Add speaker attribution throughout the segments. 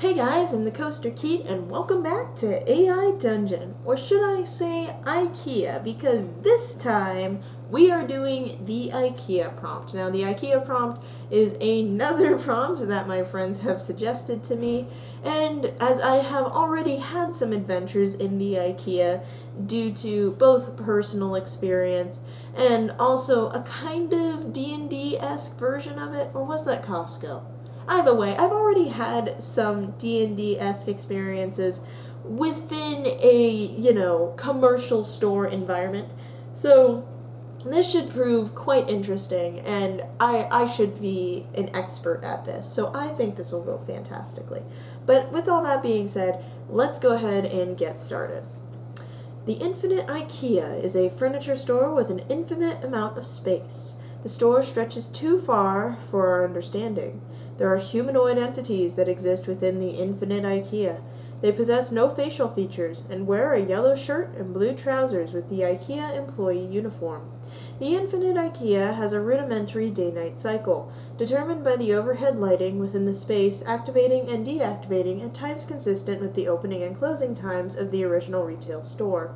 Speaker 1: Hey guys, I'm the Coaster Keat, and welcome back to AI Dungeon, or should I say IKEA, because this time we are doing the IKEA prompt. Now, the IKEA prompt is another prompt that my friends have suggested to me, and as I have already had some adventures in the IKEA due to both personal experience and also a kind of D&D-esque version of it, or was that Costco? Either way, I've already had some D&D-esque experiences within a, commercial store environment. So this should prove quite interesting, and I should be an expert at this. So I think this will go fantastically. But with all that being said, let's go ahead and get started. The Infinite IKEA is a furniture store with an infinite amount of space. The store stretches too far for our understanding. There are humanoid entities that exist within the Infinite IKEA. They possess no facial features and wear a yellow shirt and blue trousers with the IKEA employee uniform. The Infinite IKEA has a rudimentary day-night cycle, determined by the overhead lighting within the space activating and deactivating at times consistent with the opening and closing times of the original retail store.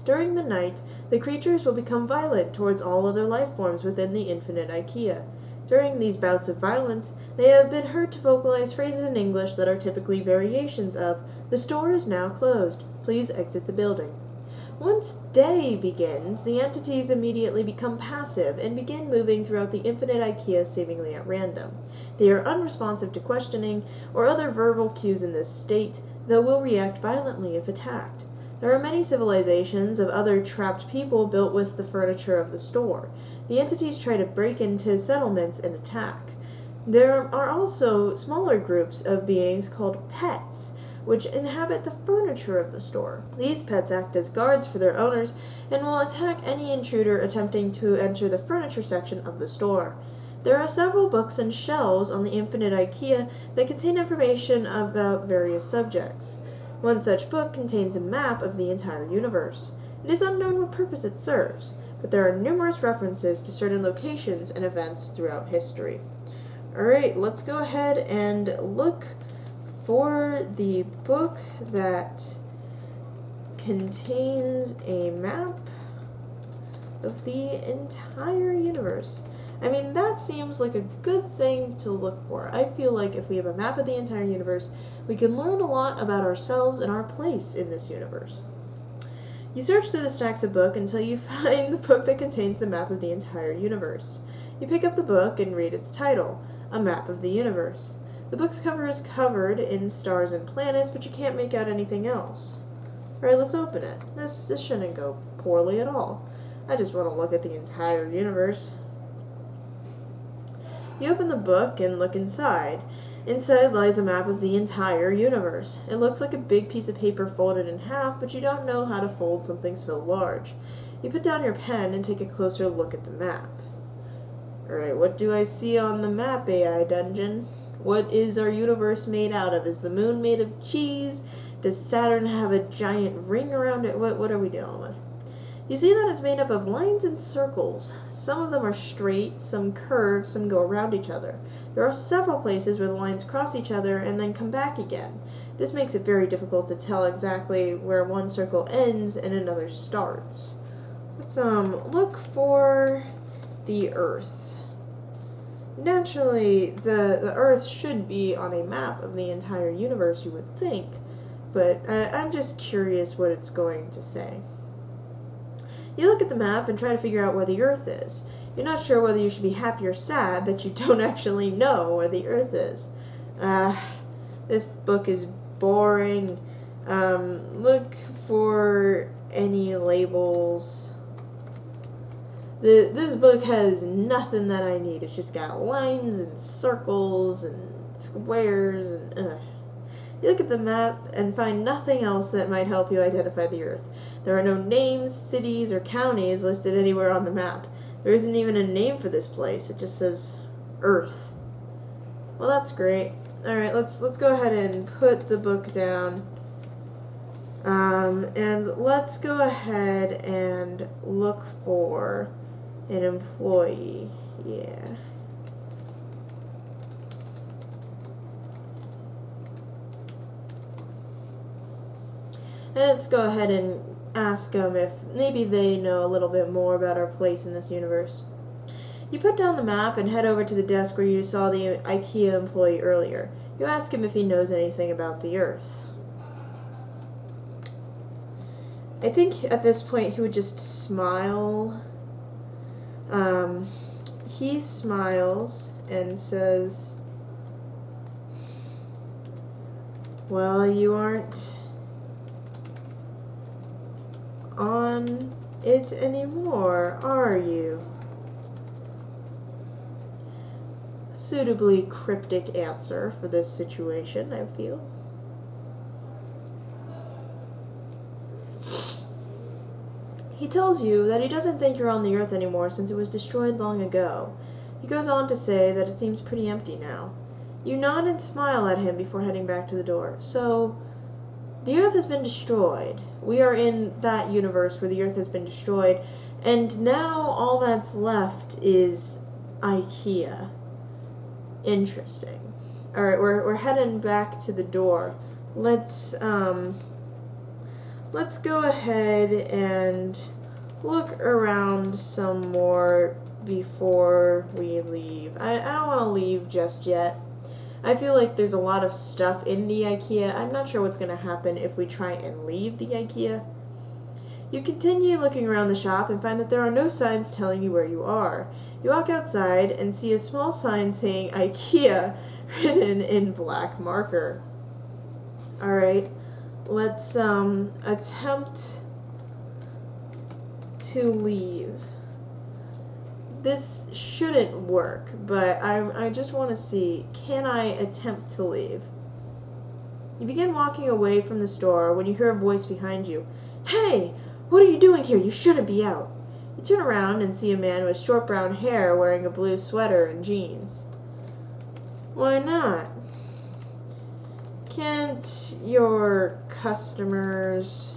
Speaker 1: During the night, the creatures will become violent towards all other life forms within the Infinite IKEA. During these bouts of violence, they have been heard to vocalize phrases in English that are typically variations of, "The store is now closed. Please exit the building." Once day begins, the entities immediately become passive and begin moving throughout the Infinite IKEA seemingly at random. They are unresponsive to questioning or other verbal cues in this state, though will react violently if attacked. There are many civilizations of other trapped people built with the furniture of the store. The entities try to break into settlements and attack. There are also smaller groups of beings called pets, which inhabit the furniture of the store. These pets act as guards for their owners and will attack any intruder attempting to enter the furniture section of the store. There are several books and shelves on the Infinite IKEA that contain information about various subjects. One such book contains a map of the entire universe. It is unknown what purpose it serves, but there are numerous references to certain locations and events throughout history. Alright, let's go ahead and look for the book that contains a map of the entire universe. I mean, that seems like a good thing to look for. I feel like if we have a map of the entire universe, we can learn a lot about ourselves and our place in this universe. You search through the stacks of books until you find the book that contains the map of the entire universe. You pick up the book and read its title, A Map of the Universe. The book's cover is covered in stars and planets, but you can't make out anything else. Alright, let's open it. This shouldn't go poorly at all. I just want to look at the entire universe. You open the book and look inside. Inside lies a map of the entire universe. It looks like a big piece of paper folded in half, but you don't know how to fold something so large. You put down your pen and take a closer look at the map. Alright, what do I see on the map, AI Dungeon? What is our universe made out of? Is the moon made of cheese? Does Saturn have a giant ring around it? What are we dealing with? You see that it's made up of lines and circles. Some of them are straight, some curved, some go around each other. There are several places where the lines cross each other and then come back again. This makes it very difficult to tell exactly where one circle ends and another starts. Let's look for the Earth. Naturally, the Earth should be on a map of the entire universe, you would think, but I'm just curious what it's going to say. You look at the map and try to figure out where the Earth is. You're not sure whether you should be happy or sad that you don't actually know where the Earth is. This book is boring. Look for any labels. This book has nothing that I need. It's just got lines and circles and squares and You look at the map and find nothing else that might help you identify the Earth. There are no names, cities, or counties listed anywhere on the map. There isn't even a name for this place. It just says Earth. Well, that's great. Alright, let's go ahead and put the book down. And let's go ahead and look for an employee. Yeah. And let's go ahead and ask them if maybe they know a little bit more about our place in this universe. You put down the map and head over to the desk where you saw the IKEA employee earlier. You ask him if he knows anything about the Earth. I think at this point he would just smile. He smiles and says, "Well, you aren't on it anymore, are you?" Suitably cryptic answer for this situation, I feel. He tells you that he doesn't think you're on the Earth anymore since it was destroyed long ago. He goes on to say that it seems pretty empty now. You nod and smile at him before heading back to the door. So, the Earth has been destroyed. We are in that universe where the Earth has been destroyed, and now all that's left is IKEA. Interesting. Alright, we're heading back to the door. Let's go ahead and look around some more before we leave. I don't want to leave just yet. I feel like there's a lot of stuff in the IKEA. I'm not sure what's going to happen if we try and leave the IKEA. You continue looking around the shop and find that there are no signs telling you where you are. You walk outside and see a small sign saying IKEA written in black marker. Alright, let's attempt to leave. This shouldn't work, but I just want to see, can I attempt to leave? You begin walking away from the store when you hear a voice behind you. "Hey, what are you doing here? You shouldn't be out." You turn around and see a man with short brown hair wearing a blue sweater and jeans. "Why not? Can't your customers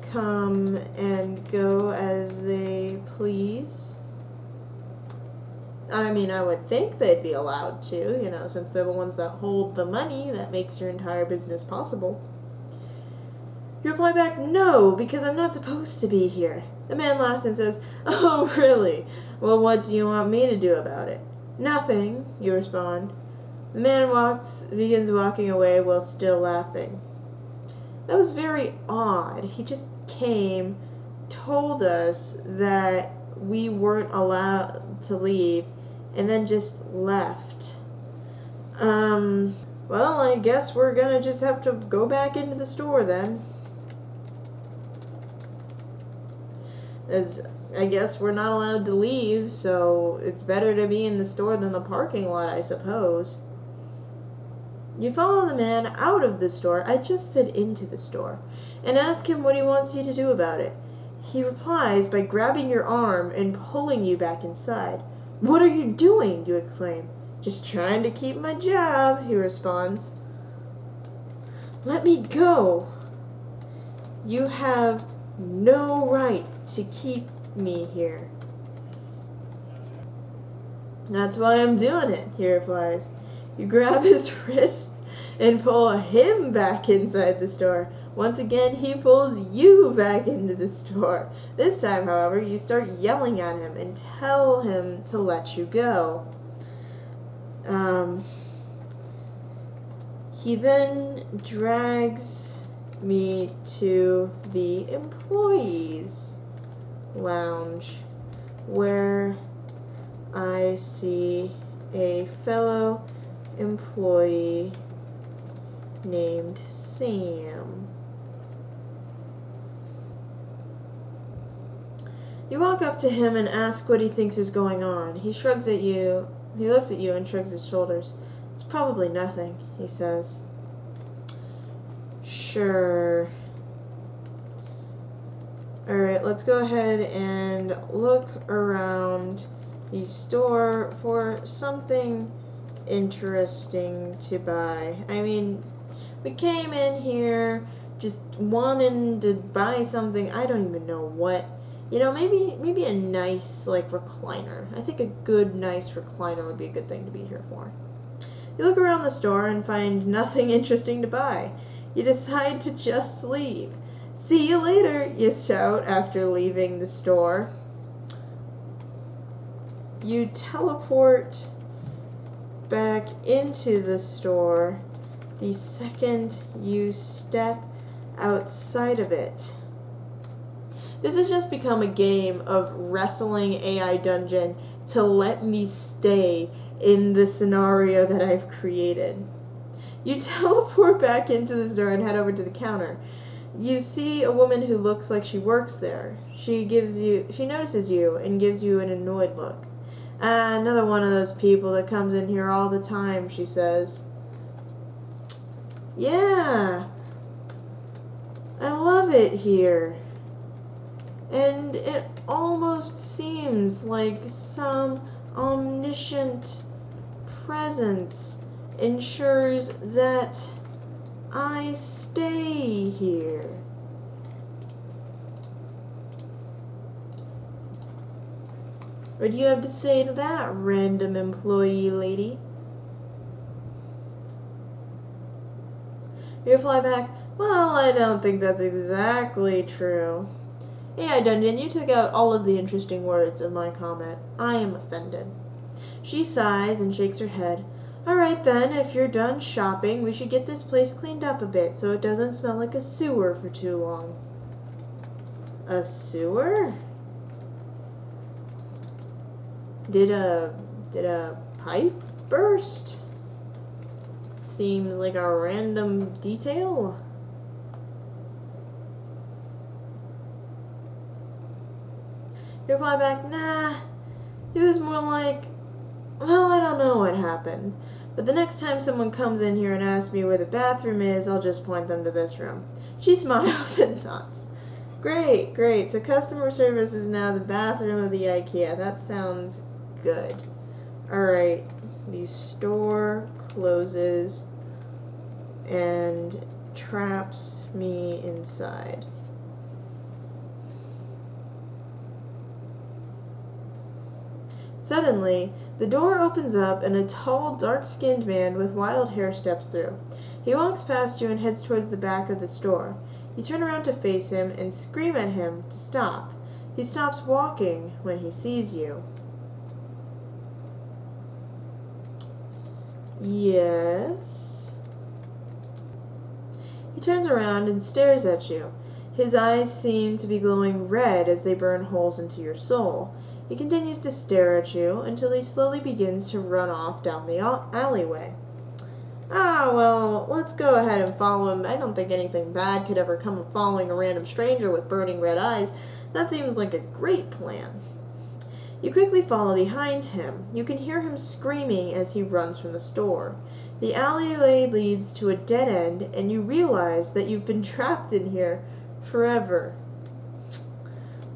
Speaker 1: come and go as they please?" I mean, I would think they'd be allowed to, since they're the ones that hold the money that makes your entire business possible. You reply back, "No, because I'm not supposed to be here." The man laughs and says, "Oh, really? Well, what do you want me to do about it?" "Nothing," you respond. The man begins walking away while still laughing. That was very odd. He just came, told us that we weren't allowed to leave, and then just left. Well, I guess we're gonna just have to go back into the store then. As I guess we're not allowed to leave, so it's better to be in the store than the parking lot, I suppose. You follow the man out of the store, I just said into the store, and ask him what he wants you to do about it. He replies by grabbing your arm and pulling you back inside. "What are you doing?" you exclaim. "Just trying to keep my job," he responds. "Let me go. You have no right to keep me here." "That's why I'm doing it," he replies. You grab his wrist and pull him back inside the store. Once again, he pulls you back into the store. This time, however, you start yelling at him and tell him to let you go. He then drags me to the employees' lounge, where I see a fellow employee named Sam. You walk up to him and ask what he thinks is going on. He looks at you and shrugs his shoulders. "It's probably nothing," he says. "Sure. Alright, let's go ahead and look around the store for something interesting to buy. I mean, we came in here just wanting to buy something. I don't even know what. Maybe a nice, recliner. I think a good, nice recliner would be a good thing to be here for." You look around the store and find nothing interesting to buy. You decide to just leave. See you later, you shout after leaving the store. You teleport back into the store the second you step outside of it. This has just become a game of wrestling AI Dungeon to let me stay in the scenario that I've created. You teleport back into the store and head over to the counter. You see a woman who looks like she works there. She notices you and gives you an annoyed look. Another one of those people that comes in here all the time, she says. Yeah, I love it here. And it almost seems like some omniscient presence ensures that I stay here. What do you have to say to that, random employee lady? You reply back, well, I don't think that's exactly true. AI Dungeon, you took out all of the interesting words of my comment. I am offended. She sighs and shakes her head. Alright then, if you're done shopping, we should get this place cleaned up a bit so it doesn't smell like a sewer for too long. A sewer? Did a pipe burst? Seems like a random detail. You reply back, nah, it was more like, well, I don't know what happened. But the next time someone comes in here and asks me where the bathroom is, I'll just point them to this room. She smiles and nods. Great, great. So customer service is now the bathroom of the IKEA. That sounds good. Alright, the store closes and traps me inside. Suddenly, the door opens up and a tall, dark-skinned man with wild hair steps through. He walks past you and heads towards the back of the store. You turn around to face him and scream at him to stop. He stops walking when he sees you. Yes? He turns around and stares at you. His eyes seem to be glowing red as they burn holes into your soul. He continues to stare at you until he slowly begins to run off down the alleyway. Well, let's go ahead and follow him. I don't think anything bad could ever come of following a random stranger with burning red eyes. That seems like a great plan. You quickly follow behind him. You can hear him screaming as he runs from the store. The alleyway leads to a dead end, and you realize that you've been trapped in here forever.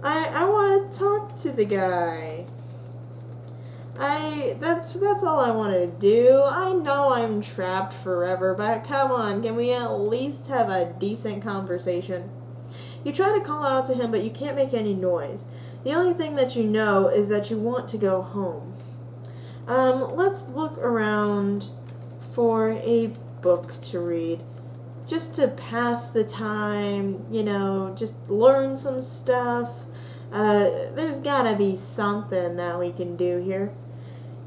Speaker 1: I want to talk to the guy. That's all I want to do. I know I'm trapped forever, but come on, can we at least have a decent conversation? You try to call out to him, but you can't make any noise. The only thing that you know is that you want to go home. Let's look around for a book to read. Just to pass the time, just learn some stuff. There's gotta be something that we can do here.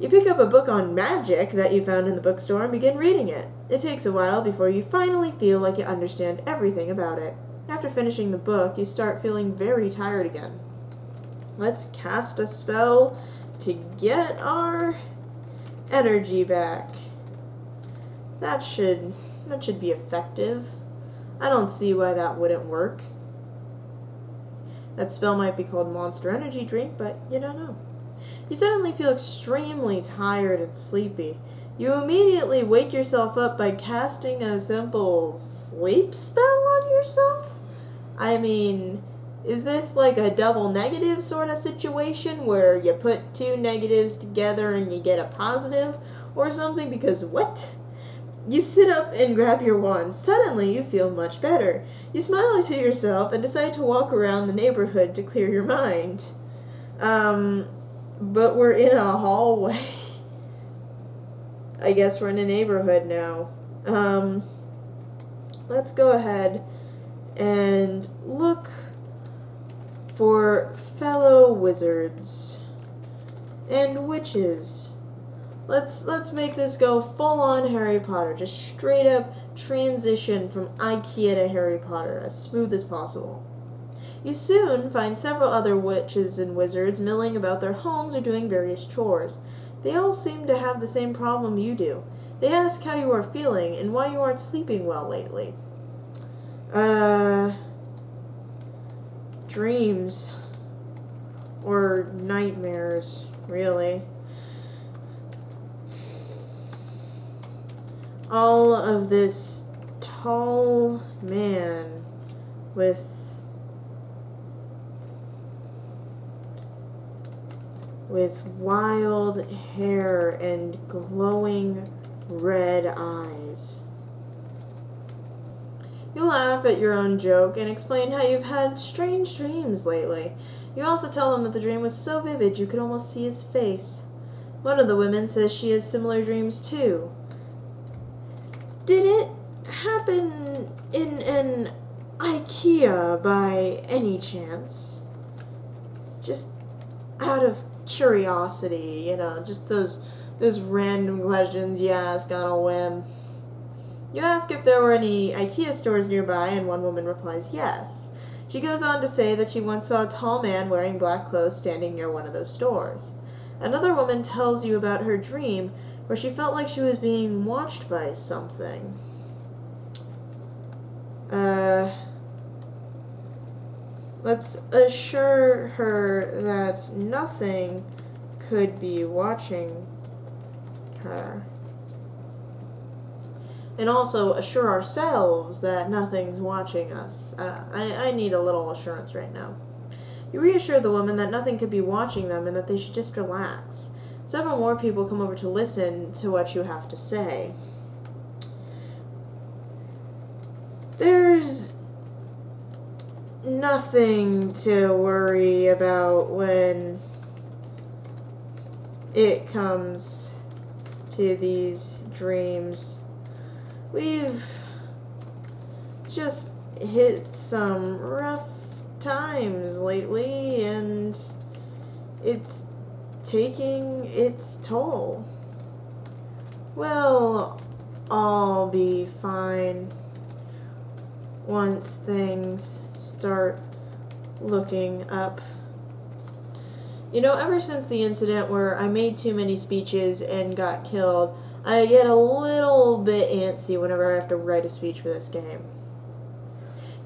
Speaker 1: You pick up a book on magic that you found in the bookstore and begin reading it. It takes a while before you finally feel like you understand everything about it. After finishing the book, you start feeling very tired again. Let's cast a spell to get our energy back. That should be effective. I don't see why that wouldn't work. That spell might be called Monster Energy Drink, but you don't know. You suddenly feel extremely tired and sleepy. You immediately wake yourself up by casting a simple sleep spell on yourself? I mean, is this like a double negative sort of situation where you put two negatives together and you get a positive or something? Because what? You sit up and grab your wand. Suddenly, you feel much better. You smile to yourself and decide to walk around the neighborhood to clear your mind. But we're in a hallway. I guess we're in a neighborhood now. let's go ahead and look for fellow wizards and witches. Let's make this go full on Harry Potter. Just straight up transition from IKEA to Harry Potter as smooth as possible. You soon find several other witches and wizards milling about their homes or doing various chores. They all seem to have the same problem you do. They ask how you are feeling and why you aren't sleeping well lately. Dreams. Or nightmares, really. All of this tall man with wild hair and glowing red eyes. You laugh at your own joke and explain how you've had strange dreams lately. You also tell them that the dream was so vivid you could almost see his face. One of the women says she has similar dreams too. Did it happen in an IKEA by any chance? Just out of curiosity, just those random questions you ask on a whim. You ask if there were any IKEA stores nearby, and one woman replies yes. She goes on to say that she once saw a tall man wearing black clothes standing near one of those stores. Another woman tells you about her dream where she felt like she was being watched by something. Let's assure her that nothing could be watching her. And also assure ourselves that nothing's watching us. I need a little assurance right now. You reassure the woman that nothing could be watching them and that they should just relax. Several more people come over to listen to what you have to say. There's nothing to worry about when it comes to these dreams. We've just hit some rough times lately, and it's taking its toll. We'll all be fine once things start looking up. Ever since the incident where I made too many speeches and got killed, I get a little bit antsy whenever I have to write a speech for this game.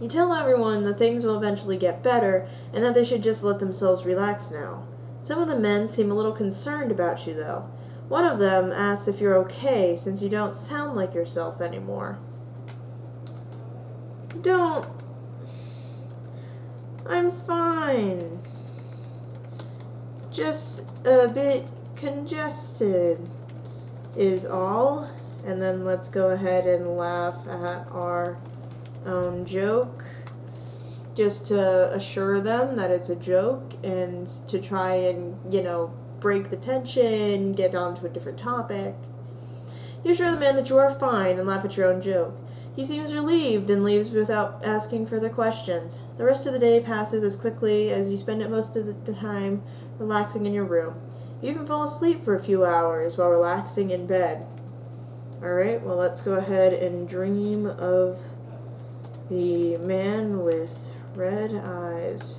Speaker 1: You tell everyone that things will eventually get better and that they should just let themselves relax now. Some of the men seem a little concerned about you, though. One of them asks if you're okay since you don't sound like yourself anymore. Don't. I'm fine. Just a bit congested is all. And then let's go ahead and laugh at our own joke, just to assure them that it's a joke and to try and, break the tension, get on to a different topic. You assure the man that you are fine and laugh at your own joke. He seems relieved and leaves without asking further questions. The rest of the day passes as quickly as you spend it most of the time relaxing in your room. You even fall asleep for a few hours while relaxing in bed. Alright, well, let's go ahead and dream of the man with red eyes.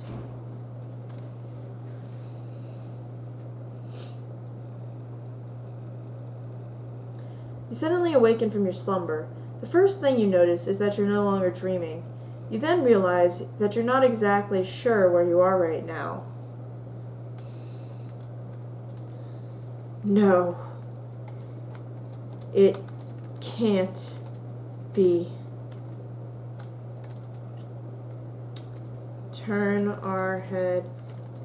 Speaker 1: You suddenly awaken from your slumber. The first thing you notice is that you're no longer dreaming. You then realize that you're not exactly sure where you are right now. No. It can't be. Turn our head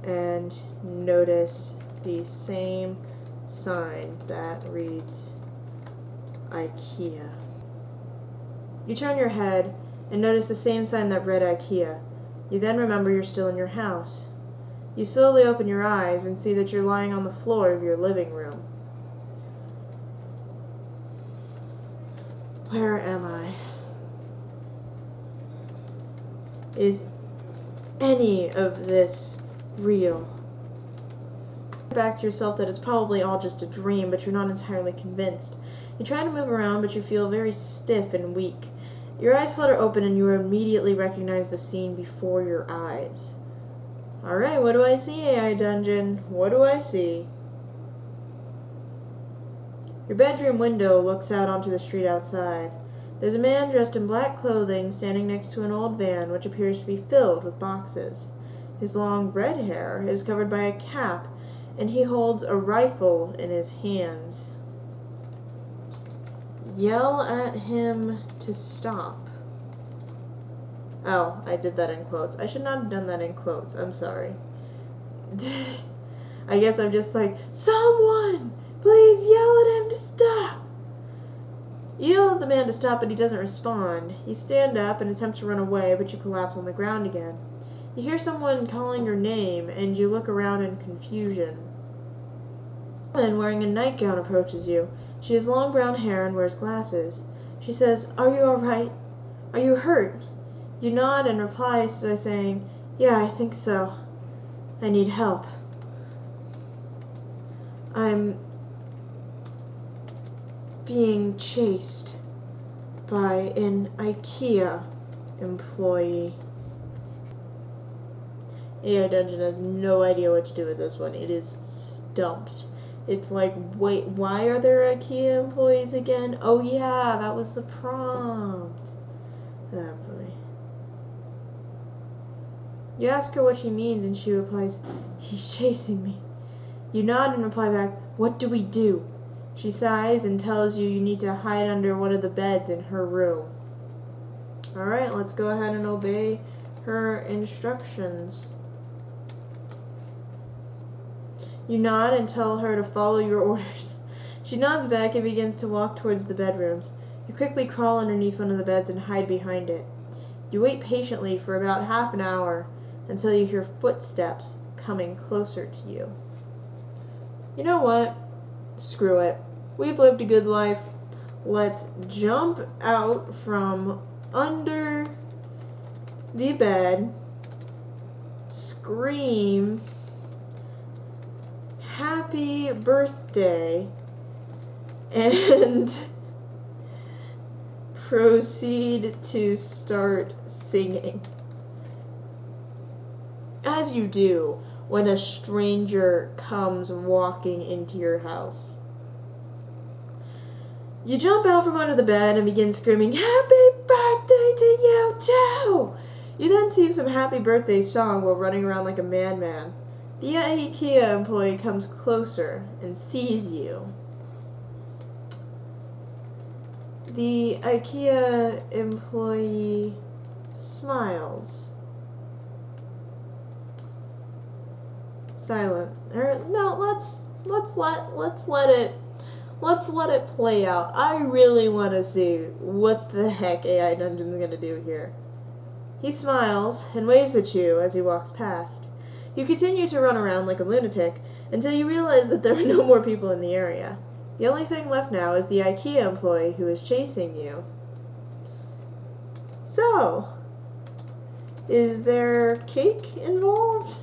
Speaker 1: and notice the same sign that reads IKEA. You turn your head and notice the same sign that read IKEA. You then remember you're still in your house. You slowly open your eyes and see that you're lying on the floor of your living room. Where am I? Is any of this real? Back to yourself that it's probably all just a dream, but you're not entirely convinced. You try to move around, but you feel very stiff and weak. Your eyes flutter open and you immediately recognize the scene before your eyes. Alright, what do I see, AI Dungeon? What do I see? Your bedroom window looks out onto the street outside. There's a man dressed in black clothing standing next to an old van which appears to be filled with boxes. His long red hair is covered by a cap, and he holds a rifle in his hands. Yell at him to stop. Oh, I did that in quotes. I should not have done that in quotes. I'm sorry. I guess I'm just like, someone, please yell at him to stop. You yell at the man to stop, but he doesn't respond. You stand up and attempt to run away, but you collapse on the ground again. You hear someone calling your name, and you look around in confusion. A woman wearing a nightgown approaches you. She has long brown hair and wears glasses. She says, "Are you all right? Are you hurt?" You nod and reply by saying, "Yeah, I think so. I need help. I'm being chased by an IKEA employee." AI Dungeon has no idea what to do with this one. It is stumped. It's like, wait, why are there IKEA employees again? Oh yeah, that was the prompt. Oh boy. You ask her what she means and she replies, "He's chasing me." You nod and reply back, "What do we do?" She sighs and tells you you need to hide under one of the beds in her room. Alright, let's go ahead and obey her instructions. You nod and tell her to follow your orders. She nods back and begins to walk towards the bedrooms. You quickly crawl underneath one of the beds and hide behind it. You wait patiently for about half an hour until you hear footsteps coming closer to you. You know what? Screw it. We've lived a good life. Let's jump out from under the bed, scream, "Happy birthday," and proceed to start singing. As you do when a stranger comes walking into your house. You jump out from under the bed and begin screaming, "Happy birthday to you too!" You then sing some happy birthday song while running around like a madman. The IKEA employee comes closer and sees you. The IKEA employee smiles. Silent. No, let's let it play out. I really want to see what the heck AI Dungeon's gonna do here. He smiles and waves at you as he walks past. You continue to run around like a lunatic until you realize that there are no more people in the area. The only thing left now is the IKEA employee who is chasing you. So, is there cake involved?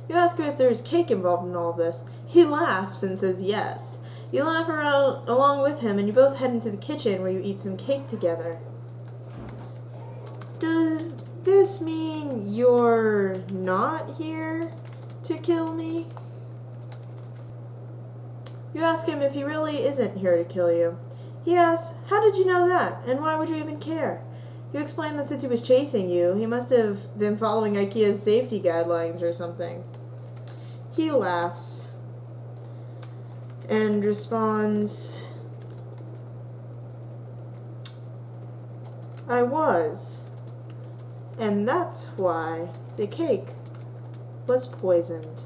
Speaker 1: You ask him if there's cake involved in all of this. He laughs and says yes. You laugh around along with him and you both head into the kitchen where you eat some cake together. Does this mean you're not here to kill me? You ask him if he really isn't here to kill you. He asks, "How did you know that? And why would you even care?" You explain that since he was chasing you, he must have been following IKEA's safety guidelines or something. He laughs and responds, "I was. And that's why the cake was poisoned."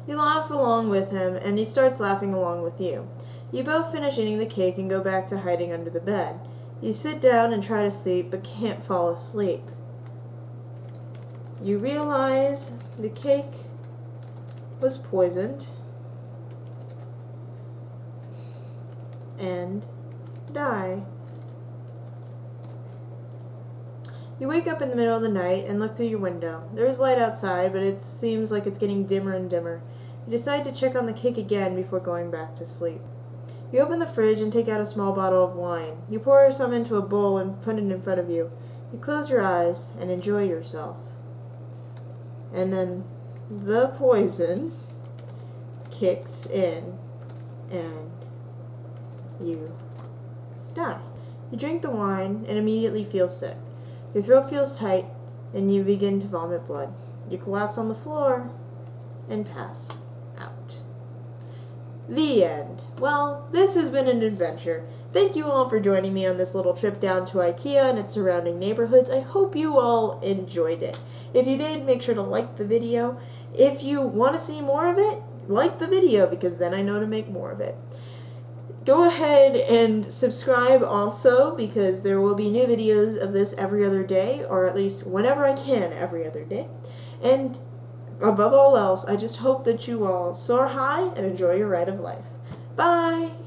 Speaker 1: You laugh along with him, and he starts laughing along with you. You both finish eating the cake and go back to hiding under the bed. You sit down and try to sleep, but can't fall asleep. You realize the cake was poisoned and die. You wake up in the middle of the night and look through your window. There is light outside, but it seems like it's getting dimmer and dimmer. You decide to check on the cake again before going back to sleep. You open the fridge and take out a small bottle of wine. You pour some into a bowl and put it in front of you. You close your eyes and enjoy yourself. And then the poison kicks in and you die. You drink the wine and immediately feel sick. Your throat feels tight and you begin to vomit blood. You collapse on the floor and pass out. The end. Well, this has been an adventure. Thank you all for joining me on this little trip down to IKEA and its surrounding neighborhoods. I hope you all enjoyed it. If you did, make sure to like the video. If you want to see more of it, like the video because then I know to make more of it. Go ahead and subscribe also because there will be new videos of this every other day, or at least whenever I can every other day. And above all else, I just hope that you all soar high and enjoy your ride of life. Bye!